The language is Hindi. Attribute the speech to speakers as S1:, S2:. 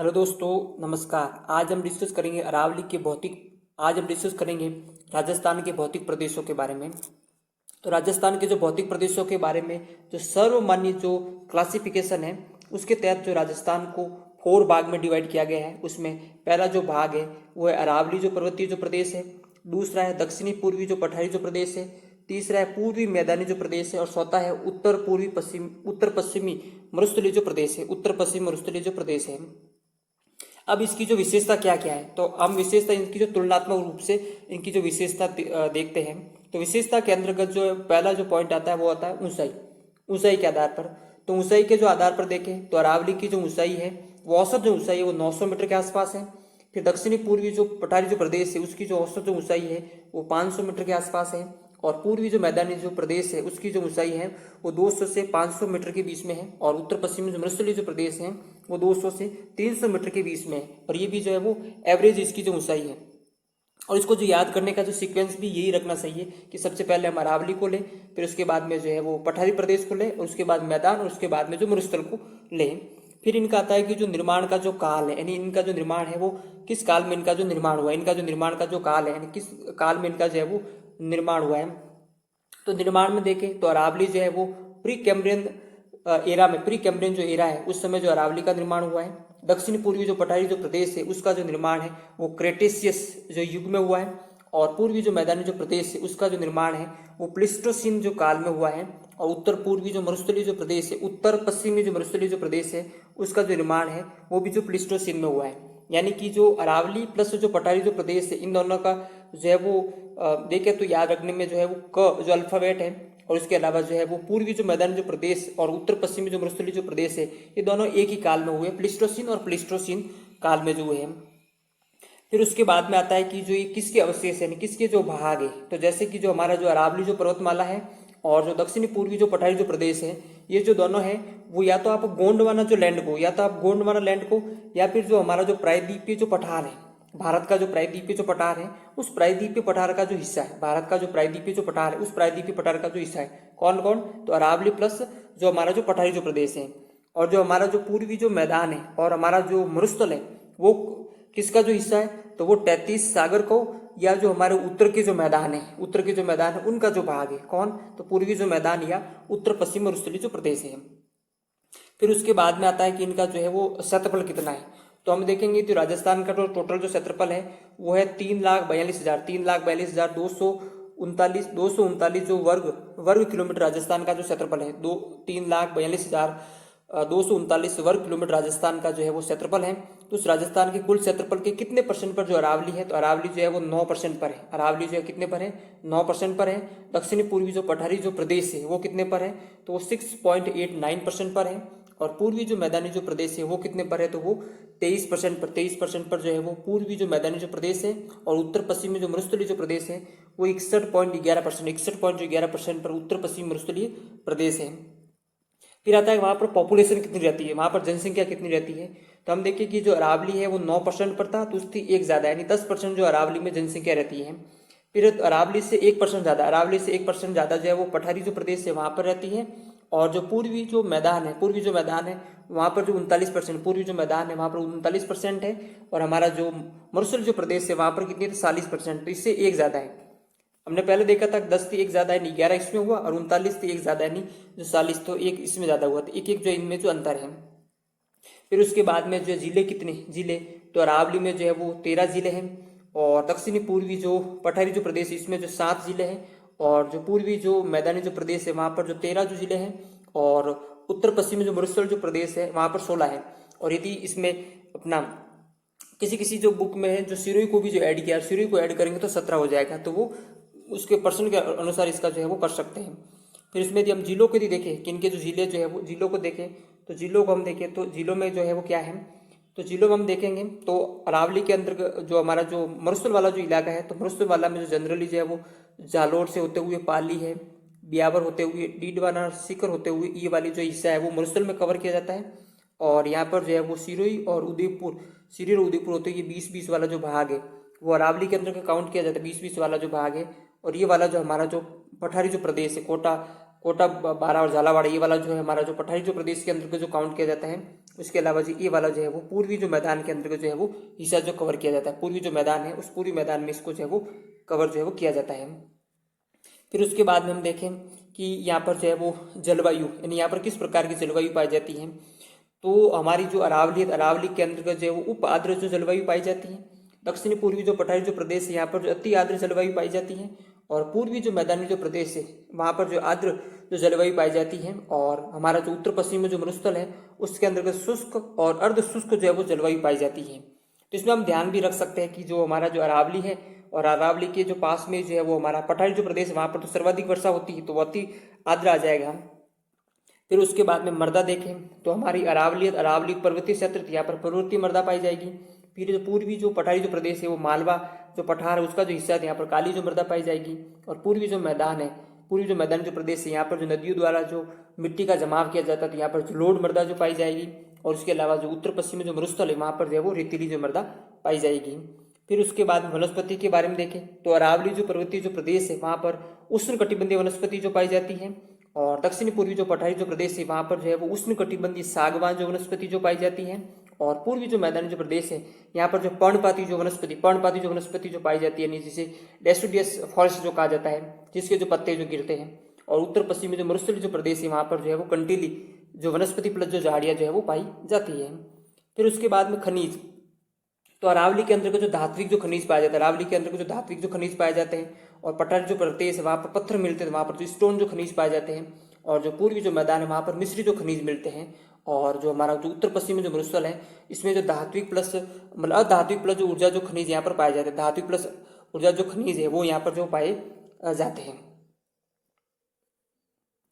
S1: हेलो दोस्तों, नमस्कार। आज हम डिस्कस करेंगे राजस्थान के भौतिक प्रदेशों के बारे में। तो राजस्थान के जो भौतिक प्रदेशों के बारे में जो सर्वमान्य जो क्लासिफिकेशन है, उसके तहत जो राजस्थान को 4 भाग में डिवाइड किया गया है। उसमें पहला जो भाग है वो है अरावली जो पर्वतीय जो प्रदेश है, दूसरा है दक्षिणी पूर्वी जो पठारी जो प्रदेश है, तीसरा है पूर्वी मैदानी जो प्रदेश है, और चौथा है उत्तर पश्चिमी मरुस्थलीय जो प्रदेश है, उत्तर पश्चिमी मरुस्थलीय जो प्रदेश है। अब इसकी जो विशेषता क्या क्या है, तो हम विशेषता इनकी जो तुलनात्मक रूप से इनकी जो विशेषता देखते हैं। तो विशेषता के अंतर्गत जो पहला जो पॉइंट आता है वो आता है ऊंचाई। ऊंचाई के आधार पर, तो ऊंचाई के जो आधार पर देखें तो अरावली की जो ऊंचाई है वो औसत जो ऊंचाई है वो 900 मीटर के आसपास है। फिर दक्षिणी पूर्वी जो पठारी जो प्रदेश है उसकी जो औसत जो ऊंचाई है वो 500 मीटर के आसपास है। और पूर्वी जो मैदानी जो प्रदेश है उसकी जो ऊंचाई है वो 200 से 500 मीटर के बीच में है। और उत्तर पश्चिमी जो मरुस्थलीय जो प्रदेश है वो 200 से 300 मीटर के बीच में है। और ये भी जो है वो एवरेज इसकी जो ऊंचाई है। और इसको जो याद करने का जो सीक्वेंस भी यही रखना चाहिए कि सबसे पहले हम अरावली को लें, फिर उसके बाद में जो है वो पठारी प्रदेश को लें, और उसके बाद मैदान, और उसके बाद में जो मरुस्थल को लें। फिर इनका आता है कि जो निर्माण का जो काल है, यानी इनका जो निर्माण है वो किस काल में इनका जो निर्माण हुआ है, इनका जो निर्माण का जो काल है यानी किस काल में इनका जो है वो निर्माण हुआ है। तो निर्माण में देखें तो अरावली जो है वो प्री कैम्ब्रियन एरा में, प्री कैम्ब्रियन जो एरा है उस समय जो अरावली का निर्माण हुआ है। दक्षिण पूर्वी जो पठारी जो प्रदेश है उसका जो निर्माण है वो क्रेटेशियस जो युग में हुआ है। और पूर्वी जो मैदानी जो प्रदेश है उसका जो निर्माण है वो प्लिस्टोसीन जो काल में हुआ है। और उत्तर पूर्वी जो मरुस्थलीय जो प्रदेश है, उत्तर पश्चिमी जो मरुस्थलीय जो प्रदेश है उसका जो निर्माण है वो भी जो प्लिस्टोसीन में हुआ है। यानी कि जो अरावली प्लस जो पठारी जो प्रदेश है इन दोनों का जो है वो देखें तो याद रखने में जो है वो क जो अल्फाबेट है, और इसके अलावा जो है वो पूर्वी जो मैदानी जो प्रदेश और उत्तर पश्चिमी जो मरुस्थलीय जो प्रदेश है ये दोनों एक ही काल में हुए, प्लिस्टोसीन और प्लिस्टोसीन काल में जो हुए हैं। फिर उसके बाद में आता है कि जो ये किसके अवशेष है, किसके जो भाग है। तो जैसे कि जो हमारा जो अरावली जो पर्वतमाला है और जो दक्षिणी पूर्वी जो पठारी जो प्रदेश है, ये जो दोनों है वो या तो आप गोंडवाना जो लैंड को, या तो आप गोंडवाना लैंड को, या फिर जो हमारा जो प्रायद्वीपीय जो पठार है, भारत का जो प्रायद्वीपीय जो पठार है उस प्रायद्वीपीय पठार का जो हिस्सा है, भारत का जो प्रायद्वीपीय जो पठार है उस प्रायद्वीपीय पठार का जो हिस्सा है कौन कौन, तो अरावली प्लस जो हमारा जो पठारी जो प्रदेश है। और जो हमारा जो पूर्वी जो मैदान है और हमारा जो मरुस्थल है वो किसका जो हिस्सा है, तो वो 33 सागर को, या जो हमारे उत्तर के जो मैदान है, उत्तर के जो मैदान है उनका जो भाग है कौन, तो पूर्वी जो मैदान या उत्तर पश्चिम मरुस्थलीय जो प्रदेश है। फिर उसके बाद में आता है कि इनका जो है वो क्षेत्रफल कितना है। तो हम देखेंगे तो राजस्थान का जो टोटल जो क्षेत्रफल है वो है 3,42,000 239 जो वर्ग किलोमीटर राजस्थान का जो क्षेत्रफल है, 3,42,239 वर्ग किलोमीटर राजस्थान का जो है वो क्षेत्रफल है। तो उस राजस्थान के कुल क्षेत्रफल के कितने परसेंट पर जो अरावली है, तो अरावली जो है वो 9% पर है। अरावली जो है कितने पर है, 9% पर है। दक्षिणी पूर्वी जो पठारी जो प्रदेश है वो कितने पर है, तो वो 6.89% पर है। और पूर्वी जो मैदानी जो प्रदेश है वो कितने पर है, तो वो 23% पर जो है वो पूर्वी जो मैदानी जो प्रदेश है। और उत्तर पश्चिमी जो मरुस्थलीय जो प्रदेश है वो 61.11% पर उत्तर पश्चिमी मरुस्थलीय प्रदेश है। फिर आता है वहां पर पॉपुलेशन कितनी रहती है, वहां पर जनसंख्या कितनी रहती है। तो हम देखिए कि जो अरावली है वो 9% पर था, तो उसकी एक ज्यादा यानी 10% जो अरावली में जनसंख्या रहती है। फिर अरावली से 1% ज्यादा, अरावली से 1% ज्यादा जो है वो पठारी जो प्रदेश है वहां पर रहती है। और जो पूर्वी जो मैदान है वहां पर जो 39%, पूर्वी जो मैदान है वहां पर 39% है। और हमारा जो मरुस्थल जो प्रदेश है वहां पर कितनी है, 40%, तो इससे एक ज्यादा है। हमने पहले देखा था 10 थी एक ज्यादा है नहीं, 11 इसमें हुआ, और 39 थी एक ज्यादा है नहीं जो 40, तो एक इसमें ज्यादा हुआ, तो एक एक जो इनमें जो अंतर है। फिर उसके बाद में जो जिले कितने जिले, तो अरावली में जो है वो 13 जिले हैं। और दक्षिणी पूर्वी जो पठारी जो प्रदेश इसमें जो 7 जिले हैं। और जो पूर्वी जो मैदानी जो प्रदेश है वहां पर जो 13 जो जिले हैं। और उत्तर पश्चिमी जो मरुस्थल जो प्रदेश है वहां पर 16 है। और यदि इसमें अपना किसी किसी जो बुक में है जो सिरोही को भी जो ऐड किया, सिरोही को ऐड करेंगे तो 17 हो जाएगा, तो वो उसके पर्सन के अनुसार इसका जो है वो कर सकते हैं। फिर इसमें यदि हम जिलों को यदि देखें कि इनके जो जिले जो है वो जिलों को देखें, तो जिलों को हम देखें तो जिलों में जो है वो क्या है, तो जिलों में हम देखेंगे तो अरावली के अंदर जो हमारा जो मरुस्थल वाला जो इलाका है, तो मरुस्थल वाला में जो जनरली जो है वो जालोर से होते हुए पाली है, ब्यावर होते हुए डीडवाना, सीकर होते हुए ये वाली जो हिस्सा है वो मरुस्थल में कवर किया जाता है। और यहाँ पर जो है वो सिरोही और उदयपुर होते हुए 20-20 वाला जो भाग है वो अरावली के अंदर का काउंट किया जाता है, 20-20 वाला जो भाग है। और ये वाला जो हमारा जो पठारी जो प्रदेश है, कोटा कोटा, बारा और झालावाड़, ये वाला जो है हमारा जो पठारी जो प्रदेश के अंतर्गत जो काउंट किया जाता है। उसके अलावा जो ये वाला जो है वो पूर्वी जो मैदान के अंतर्गत जो है वो हिस्सा जो कवर किया जाता है। पूर्वी जो मैदान है उस पूर्वी मैदान में इसको जो है वो कवर जो है वो किया जाता है। फिर उसके बाद में हम देखें कि यहाँ पर जो है वो जलवायु, यानी यहाँ पर किस प्रकार की जलवायु पाई जाती है। तो हमारी जो अरावली के अंतर्गत जो है वो उप आर्द्र जो जलवायु पाई जाती है। दक्षिणी पूर्वी जो पठारी जो प्रदेश है यहाँ पर जो अति आर्द्र जलवायु पाई जाती है। और पूर्वी जो मैदानी जो प्रदेश है वहाँ पर जो आर्द्र जो जलवायु पाई जाती है। और हमारा जो उत्तर पश्चिम में जो मरुस्थल है उसके अंतर्गत शुष्क और अर्ध शुष्क जो है वो जलवायु पाई जाती है। तो इसमें हम ध्यान भी रख सकते हैं कि जो हमारा जो अरावली है और अरावली के जो पास में जो है वो हमारा पठारी जो प्रदेश है वहाँ पर तो सर्वाधिक वर्षा होती है, तो वो अति आर्द्र आ जाएगा। फिर उसके बाद में मृदा देखें तो हमारी अरावली पर्वतीय क्षेत्र, यहाँ पर पर्वतीय मृदा पाई जाएगी। फिर जो पूर्वी जो पठारी जो प्रदेश है वो मालवा जो पठार है उसका जो हिस्सा है यहाँ पर काली जो मृदा पाई जाएगी। और पूर्वी जो मैदान है, पूर्वी जो मैदान जो प्रदेश है यहाँ पर जो नदियों द्वारा जो मिट्टी का जमाव किया जाता है तो यहाँ पर जो लोड मृदा जो पाई जाएगी। और उसके अलावा जो उत्तर पश्चिम में जो मरुस्थल है वहाँ पर जो है वो रेतीली जो मृदा पाई जाएगी। फिर उसके बाद वनस्पति के बारे में देखें तो अरावली जो पर्वतीय जो प्रदेश है वहाँ पर उष्णकटिबंधीय वनस्पति जो पाई जाती है। और दक्षिणी पूर्वी जो पठारी जो प्रदेश है वहाँ पर जो है वो उष्णकटिबंधीय सागवान जो वनस्पति जो पाई जाती है। और पूर्वी जो मैदानी जो प्रदेश है यहाँ पर जो पर्णपाती जो वनस्पति जो पाई जाती है, जिसे डेसिडुअस फॉरेस्ट जो कहा जाता है, जिसके जो पत्ते जो गिरते हैं। और उत्तर पश्चिमी जो मरुस्थलीय जो प्रदेश है वहाँ पर जो है वो कंटीली जो वनस्पति प्लस जो झाड़ियाँ जो है वो पाई जाती है। फिर उसके बाद में खनिज, तो अरावली के अंतर्गत जो धात्विक जो खनिज पाया जाता है, अरावली के अंतर्गत जो धात्विक जो खनिज पाए जाते हैं। और पठारी जो प्रदेश है वहाँ पर पत्थर मिलते हैं, वहाँ पर जो स्टोन जो खनिज पाए जाते हैं। और जो पूर्वी जो मैदान है वहाँ पर मिश्री जो खनिज मिलते हैं। और जो हमारा जो उत्तर पश्चिम में जो मरुस्थल है इसमें जो धात्विक प्लस मतलब अधात्विक प्लस जो ऊर्जा जो खनिज यहाँ पर पाए जाते हैं, धात्विक प्लस ऊर्जा जो खनिज है वो यहाँ पर जो पाए जाते हैं।